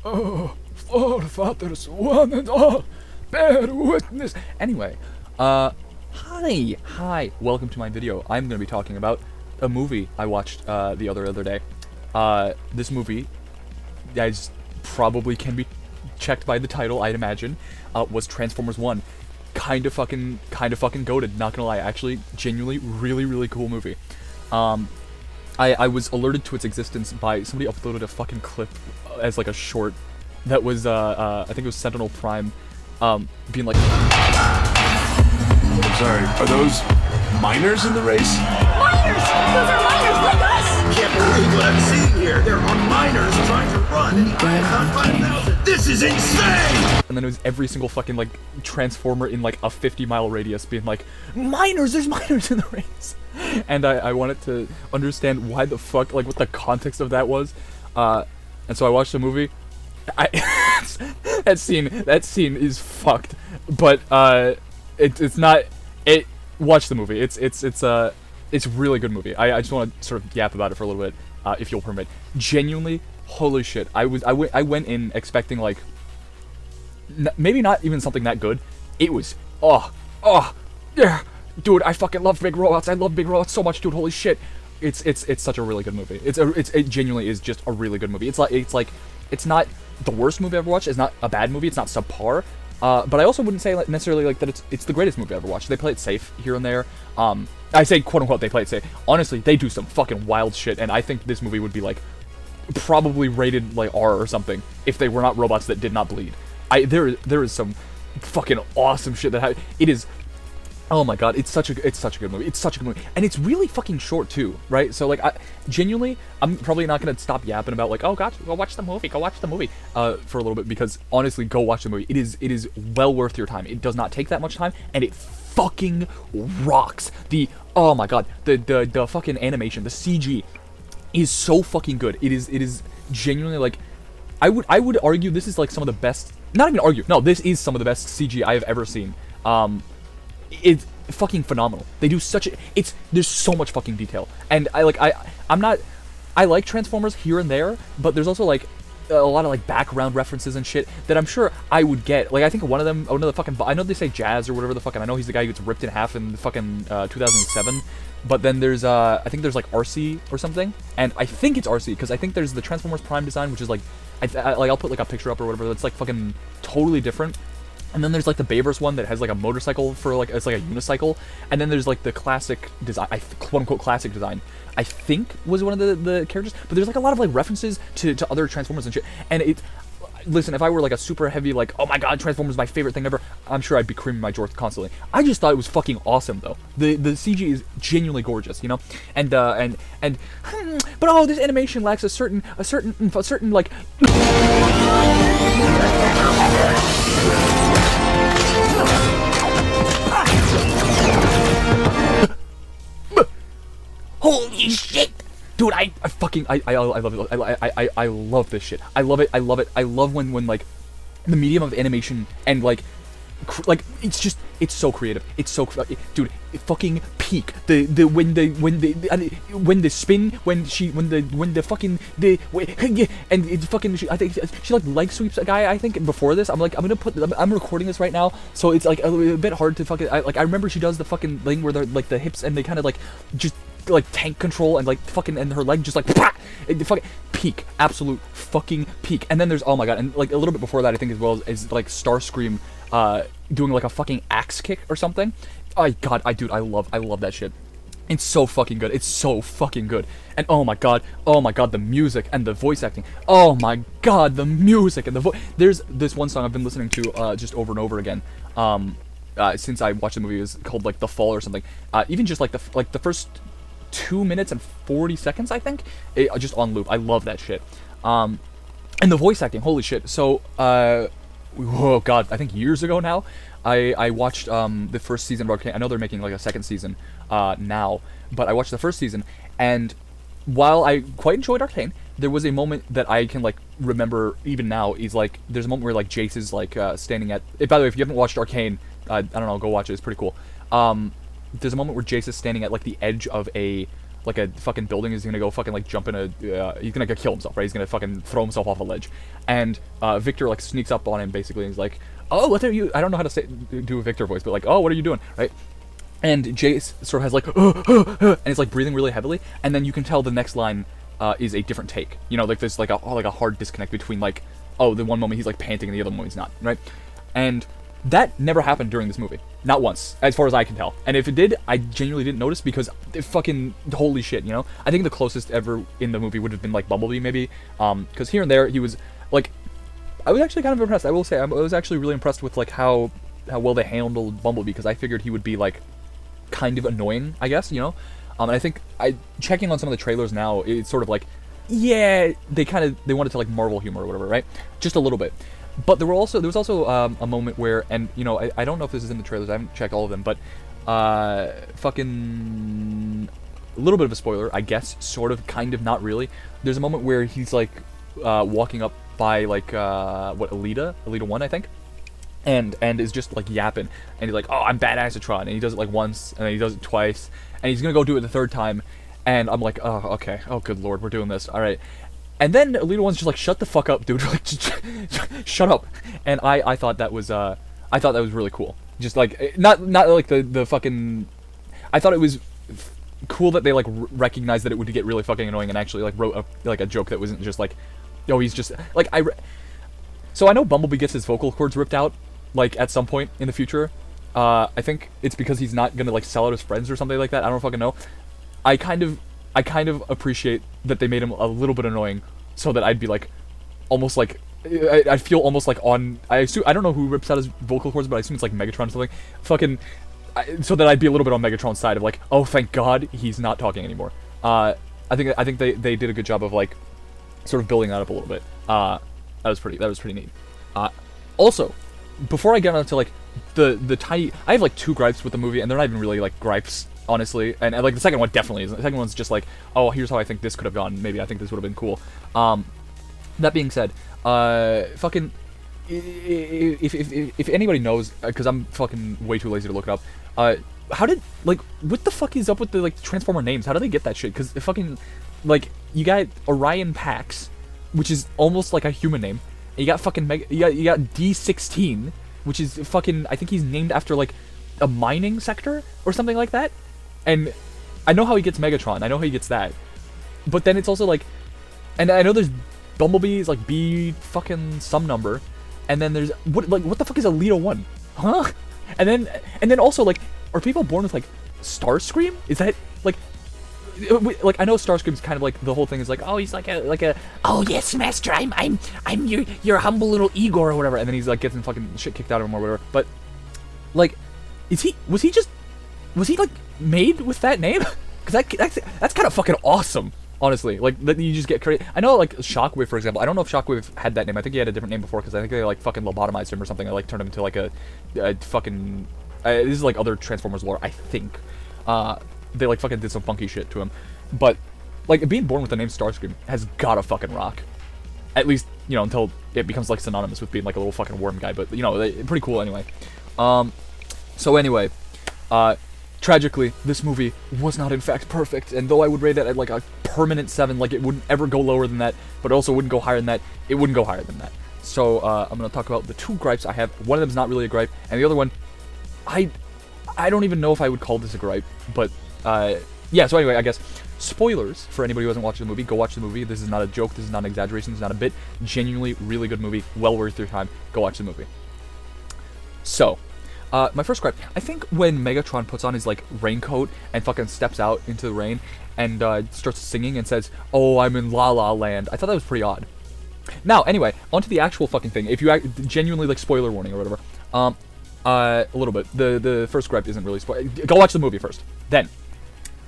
Oh, forefathers, one and all, bear witness. Anyway, hi, welcome to my video. I'm gonna be talking about a movie I watched the other day. This movie, as probably can be checked by the title, I'd imagine, was Transformers 1. Kind of fucking goated, not gonna lie. Actually, genuinely, really cool movie. I was alerted to its existence by somebody uploaded a fucking clip as like a short that was I think it was Sentinel Prime, being like, I'm sorry, are those miners in the race? Miners! Those are miners like us! Can't believe what I'm seeing here. There are miners trying to run, and I'm on 5,000. This is insane! and then it was every single fucking like transformer in like a 50-mile radius being like, miners, there's miners in the race. And I wanted to understand why the fuck, like what the context of that was, and so I watched the movie. That scene is fucked, but it's not. Watch the movie. It's a really good movie. I just want to sort of yap about it for a little bit, if you'll permit. Genuinely, holy shit! I went in expecting like maybe not even something that good. It was yeah, dude. I fucking love big robots. I love big robots so much, dude. Holy shit! It's such a really good movie. It genuinely is just a really good movie. It's it's not the worst movie I've ever watched. It's not a bad movie. It's not subpar. But I also wouldn't say necessarily like that it's the greatest movie I've ever watched. They play it safe here and there. I say quote unquote they play it safe. Honestly, they do some fucking wild shit, and I think this movie would be like probably rated like R or something if they were not robots that did not bleed. There is some fucking awesome shit that it is. Oh my god, it's such a good movie. It's such a good movie, and it's really fucking short too, right? So like, genuinely, I'm probably not gonna stop yapping about like, oh gosh, go watch the movie, for a little bit, because honestly, go watch the movie. It is well worth your time. It does not take that much time, and it fucking rocks. Oh my god, the fucking animation, the CG is so fucking good. It is genuinely like, I would argue this is like some of the best. Not even argue. No, this is some of the best CG I have ever seen. It's fucking phenomenal. They do such a, there's so much fucking detail, and I like Transformers here and there, but there's also like a lot of like background references and shit that I'm sure I would get. Like I think one of the fucking, I know they say Jazz or whatever the fuck, and I know he's the guy who gets ripped in half in the fucking 2007. But then there's I think there's like RC or something, and I think it's RC because I think there's the Transformers Prime design, which is like, I'll put like a picture up or whatever. That's like fucking totally different. And then there's like the Bayverse one that has like a motorcycle for like, it's like a unicycle. And then there's like the classic design, quote unquote classic design, I think was one of the characters. But there's like a lot of like references to other Transformers and shit. And listen, if I were like a super heavy like, oh my god, Transformers is my favorite thing ever, I'm sure I'd be creaming my jorts constantly. I just thought it was fucking awesome though. The CG is genuinely gorgeous, you know? And but oh, this animation lacks a certain like holy shit, dude! I love it. I love this shit. I love it. I love when like the medium of animation and like it's so creative. It's so dude. Fucking peak. When the spin when the fucking and it's fucking I think she like leg sweeps a guy. I think before this I'm recording this right now, so it's like a bit hard to fucking I remember she does the fucking thing where they're like the hips and they kind of like just like tank control and like fucking and her leg just like fucking peak, absolute fucking peak. And then there's, oh my god, and like a little bit before that I think as well is like Starscream doing like a fucking axe kick or something. Oh god, I love that shit. It's so fucking good. It's so fucking good. And oh my god, the music and the voice acting. Oh my god, the music and the voice. There's this one song I've been listening to just over and over again. Since I watched the movie, it was called like The Fall or something. Even just like the first 2 minutes and 40 seconds, I think, just on loop. I love that shit. And the voice acting, holy shit. So, oh god, I think years ago now, I watched the first season of Arcane. I know they're making like a second season now, but I watched the first season, and while I quite enjoyed Arcane, there was a moment that I can like remember even now. Is like there's a moment where like Jace is like standing at. By the way, if you haven't watched Arcane, I don't know, go watch it. It's pretty cool. There's a moment where Jace is standing at like the edge of a like a fucking building. He's gonna go fucking like jump in a he's gonna go kill himself, right? He's gonna fucking throw himself off a ledge, and Victor like sneaks up on him basically, and he's like, oh, what are you, I don't know how to do a Victor voice, but like, oh, what are you doing, right? And Jace sort of has like and he's like breathing really heavily, and then you can tell the next line is a different take, you know, like there's like a hard disconnect between like, oh, the one moment he's like panting and the other moment he's not, right? And that never happened during this movie. Not once, as far as I can tell. And if it did, I genuinely didn't notice because fucking holy shit, you know? I think the closest ever in the movie would have been like Bumblebee maybe. Because here and there he was like, I was actually kind of impressed. I will say I was actually really impressed with like how well they handled Bumblebee, because I figured he would be like kind of annoying, I guess, you know? And I think checking on some of the trailers now, it's sort of like, yeah, they wanted to like Marvel humor or whatever, right? Just a little bit. But there was also a moment where, and you know, I don't know if this is in the trailers, I haven't checked all of them, but fucking a little bit of a spoiler, I guess, sort of, kind of, not really. There's a moment where he's like walking up by like Alita 1, I think, and is just like yapping, and he's like, oh, I'm badassatron, and he does it like once, and then he does it twice, and he's gonna go do it the third time, and I'm like, oh, okay, oh good lord, we're doing this, all right. And then Alita 1's just like, shut the fuck up, dude. Like, just shut up. And I thought that was really cool. Just like, not like the fucking, I thought it was cool that they like recognized that it would get really fucking annoying and actually like wrote a joke that wasn't just like, oh, he's just like, so I know Bumblebee gets his vocal cords ripped out like at some point in the future. I think it's because he's not gonna like sell out his friends or something like that. I don't fucking know. I kind of appreciate that they made him a little bit annoying, so that I'd be like, almost like, I feel almost like on, I don't know who rips out his vocal cords, but I assume it's like Megatron or something, fucking, so that I'd be a little bit on Megatron's side of like, oh, thank God he's not talking anymore. I think they did a good job of like, sort of building that up a little bit. That was pretty neat. Also, before I get onto like the tiny, I have like 2 gripes with the movie, and they're not even really like gripes, honestly, and like the second one definitely isn't. The second one's just like, oh, here's how I think this could have gone. Maybe I think this would have been cool. That being said, fucking, if anybody knows, because I'm fucking way too lazy to look it up, how did, like, what the fuck is up with the like Transformer names? How do they get that shit? Because fucking, like, you got Orion Pax, which is almost like a human name. And you got fucking you got D16, which is fucking, I think he's named after like a mining sector or something like that. And I know how he gets Megatron. I know how he gets that. But then it's also like, and I know there's Bumblebee is like B fucking some number, and then there's what the fuck is Alita 1? Huh? And then also like, are people born with like Starscream? Is that like I know Starscream's kind of like, the whole thing is like, oh, he's like a oh yes, master, I'm your humble little Igor or whatever, and then he's like getting fucking shit kicked out of him or whatever. But like, was he like made with that name? Because that's kind of fucking awesome, honestly. Like, that you just get crazy. I know like Shockwave, for example. I don't know if Shockwave had that name. I think he had a different name before, because I think they like fucking lobotomized him or something. They like turned him into like a fucking. This is like other Transformers lore, I think. They like fucking did some funky shit to him, but like being born with the name Starscream has gotta fucking rock. At least, you know, until it becomes like synonymous with being like a little fucking worm guy. But you know, pretty cool anyway. So anyway, tragically, this movie was not in fact perfect, and though I would rate it at like a permanent 7, like it wouldn't ever go lower than that, but also wouldn't go higher than that, it wouldn't go higher than that. So I'm gonna talk about the 2 gripes I have. One of them is not really a gripe, and the other one, I don't even know if I would call this a gripe, but yeah, so anyway, I guess, spoilers for anybody who hasn't watched the movie. Go watch the movie. This is not a joke, this is not an exaggeration, this is not a bit. Genuinely really good movie, well worth your time. Go watch the movie. So, my first gripe, I think when Megatron puts on his like raincoat and fucking steps out into the rain and starts singing and says, oh, I'm in La La Land, I thought that was pretty odd. Now, anyway, onto the actual fucking thing. If you genuinely, like, spoiler warning or whatever, a little bit. The first gripe isn't really spoil. Go watch the movie first. Then,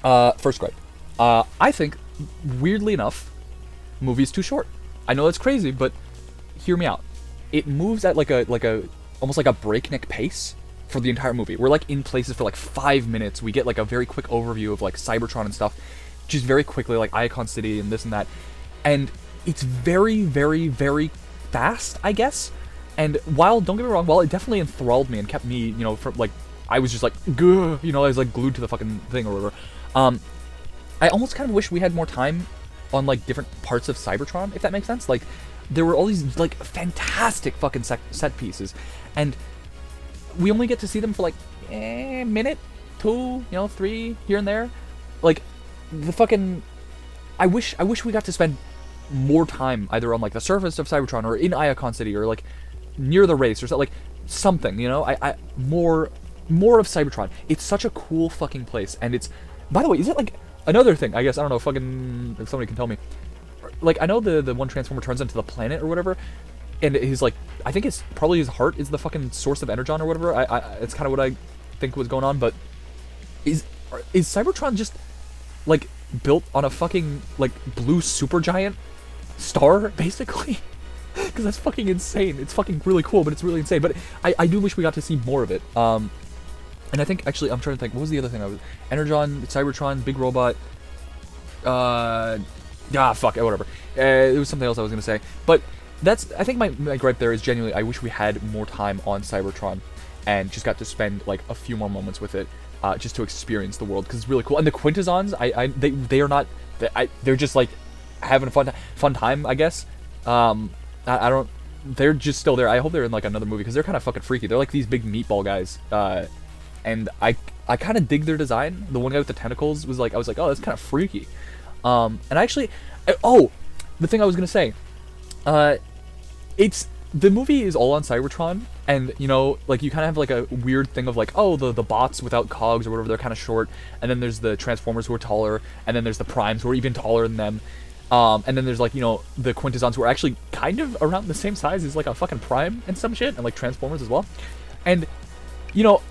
first gripe. I think, weirdly enough, the movie is too short. I know that's crazy, but hear me out. It moves at like a almost like a breakneck pace for the entire movie. We're like in places for like 5 minutes. We get like a very quick overview of like Cybertron and stuff, just very quickly, like Icon City and this and that, and it's very, very, very fast, I guess. And while, don't get me wrong, while it definitely enthralled me and kept me, you know, from like, I was just like, you know, I was like glued to the fucking thing or whatever. I almost kind of wish we had more time on like different parts of Cybertron, if that makes sense. Like there were all these like fantastic fucking set pieces, and we only get to see them for like a minute, 2, 3 here and there. Like the fucking, I wish we got to spend more time either on like the surface of Cybertron or in Iacon City or like near the race or something, like something, I more of Cybertron. It's such a cool fucking place, and it's, by the way, is it like another thing? I guess I don't know. Fucking, if somebody can tell me. Like I know the one Transformer turns into the planet or whatever, and he's like, I think it's probably his heart is the fucking source of Energon or whatever. It's kind of what I think was going on. But is Cybertron just like built on a fucking like blue supergiant star basically? Because that's fucking insane. It's fucking really cool, but it's really insane. But I do wish we got to see more of it. And I think actually I'm trying to think, what was the other thing? Energon, Cybertron, Big Robot. Fuck it, whatever. It was something else I was gonna say. But that's, I think my gripe there is genuinely, I wish we had more time on Cybertron and just got to spend like a few more moments with it, just to experience the world, because it's really cool. And the Quintessons, they are not, they're just like having a fun time, I guess. I don't, they're just still there. I hope they're in like another movie because they're kind of fucking freaky. They're like these big meatball guys, and I kind of dig their design. The one guy with the tentacles was like, I was like, oh, that's kind of freaky. And actually, the thing I was gonna say, it's, the movie is all on Cybertron, and like you kind of have like a weird thing of like, oh, the bots without cogs or whatever, they're kind of short, and then there's the Transformers who are taller, and then there's the Primes who are even taller than them, and then there's like the Quintessons who are actually kind of around the same size as like a fucking Prime and some shit, and like Transformers as well, and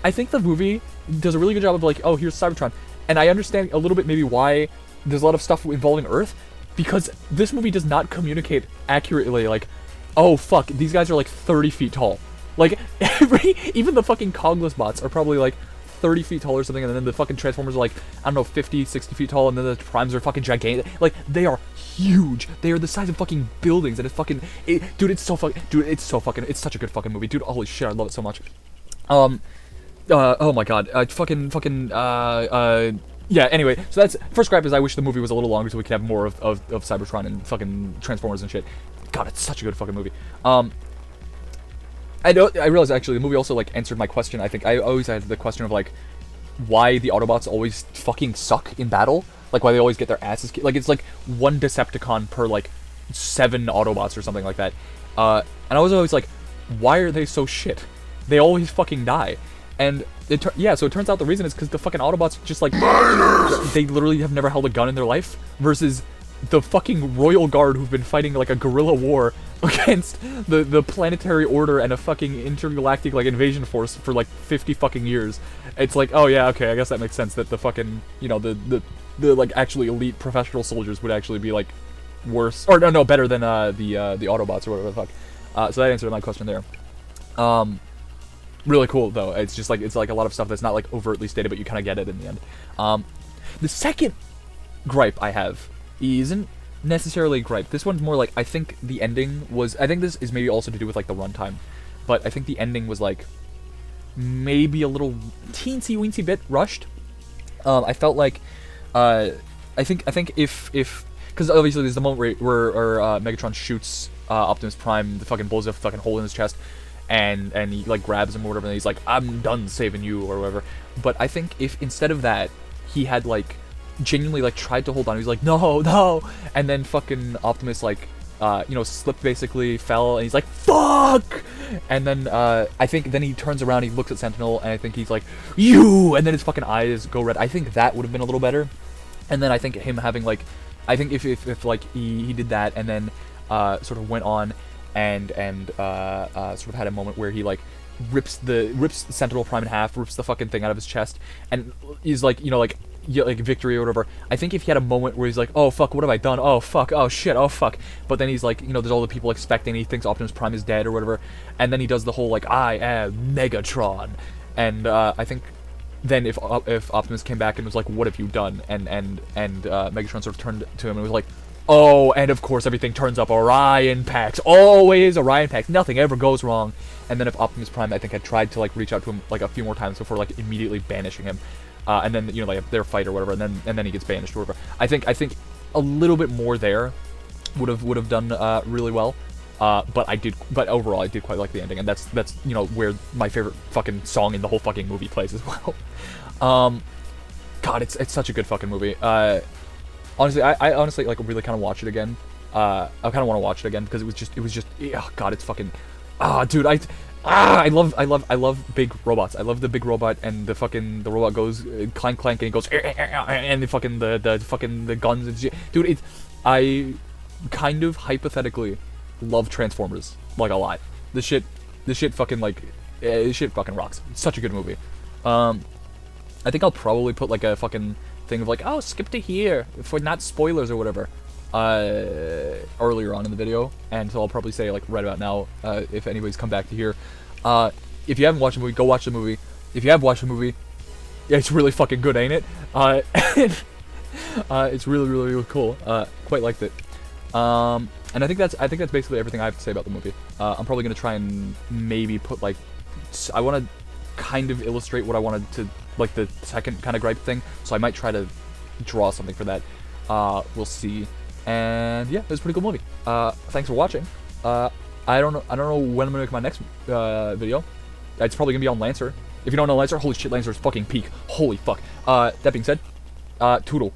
I think the movie does a really good job of like, oh, here's Cybertron, and I understand a little bit maybe why there's a lot of stuff involving Earth, because this movie does not communicate accurately, like, oh fuck, these guys are like 30 feet tall. Like, even the fucking cogless bots are probably like 30 feet tall or something, and then the fucking Transformers are like, I don't know, 50, 60 feet tall, and then the Primes are fucking gigantic. Like, they are huge. They are the size of fucking buildings, and it's fucking, dude, it's so fucking, it's such a good fucking movie. Dude, holy shit, I love it so much. Oh my god, yeah, anyway, so that's, first gripe is I wish the movie was a little longer so we could have more of Cybertron and fucking Transformers and shit. God, it's such a good fucking movie. I realized actually the movie also like answered my question. I think I always had the question of like why the Autobots always fucking suck in battle, like why they always get their asses kicked. Like it's like one Decepticon per like 7 Autobots or something like that. And I was always like, why are they so shit? They always fucking die. And so it turns out the reason is because the fucking Autobots just like, they literally have never held a gun in their life, versus the fucking Royal Guard who've been fighting like a guerrilla war against the planetary order and a fucking intergalactic like invasion force for like 50 fucking years. It's like, oh yeah, okay, I guess that makes sense that the fucking, the like actually elite professional soldiers would actually be like worse, or no, better than the Autobots or whatever the fuck. So that answered my question there. Really cool though. It's just like, it's like a lot of stuff that's not like overtly stated, but you kind of get it in the end. The second gripe I have isn't necessarily a gripe. This one's more like, I think the ending was, I think this is maybe also to do with like the runtime, but I think the ending was like maybe a little teensy weensy bit rushed. I felt like, I think if because obviously there's the moment where Megatron shoots Optimus Prime, the fucking blows a fucking hole in his chest, and he like grabs him or whatever, and he's like, I'm done saving you or whatever. But I think if instead of that he had like genuinely like tried to hold on, he was like, no, and then fucking Optimus like slipped, basically fell, and he's like, fuck, and then I think then he turns around, he looks at Sentinel, and I think he's like, you, and then his fucking eyes go red. I think that would have been a little better. And then I think him having like, I think if like he did that and then sort of went on and sort of had a moment where he like rips Sentinel Prime in half, rips the fucking thing out of his chest, and he's like, like victory or whatever. I think if he had a moment where he's like, oh fuck, what have I done? Oh fuck, oh shit, oh fuck. But then he's like, there's all the people expecting, he thinks Optimus Prime is dead or whatever, and then he does the whole like, I am Megatron, and I think then if Optimus came back and was like, what have you done? And Megatron sort of turned to him and was like, oh, and of course everything turns up Orion Pax, always Orion Pax, nothing ever goes wrong. And then if Optimus Prime, I think, had tried to like reach out to him like a few more times before like immediately banishing him, and then you know like their fight or whatever, and then he gets banished or whatever. I think a little bit more there would have done really well. But overall I did quite like the ending, and that's you know where my favorite fucking song in the whole fucking movie plays as well. God, it's such a good fucking movie. Honestly, I honestly like really kind of watch it again. I kind of want to watch it again because it was just oh god, it's fucking dude, I love big robots. I love the big robot, and the robot goes clank clank and it goes and the guns and shit. Dude, I kind of hypothetically love Transformers like a lot. This shit fucking like this shit fucking rocks. It's such a good movie. I think I'll probably put like a fucking thing of like, oh, skip to here for not spoilers or whatever earlier on in the video, and so I'll probably say like right about now if anybody's come back to here. If you haven't watched the movie, go watch the movie. If you have watched the movie, yeah, it's really fucking good, ain't it? It's really cool. Quite liked it. And I think that's basically everything I have to say about the movie. I'm probably gonna try and maybe put like I want to kind of illustrate what I wanted to, like the second kind of gripe thing. So I might try to draw something for that. We'll see. And yeah, it was a pretty cool movie. Thanks for watching. I don't know when I'm gonna make my next video. It's probably gonna be on Lancer. If you don't know Lancer, holy shit, Lancer is fucking peak. Holy fuck. That being said, Toodle.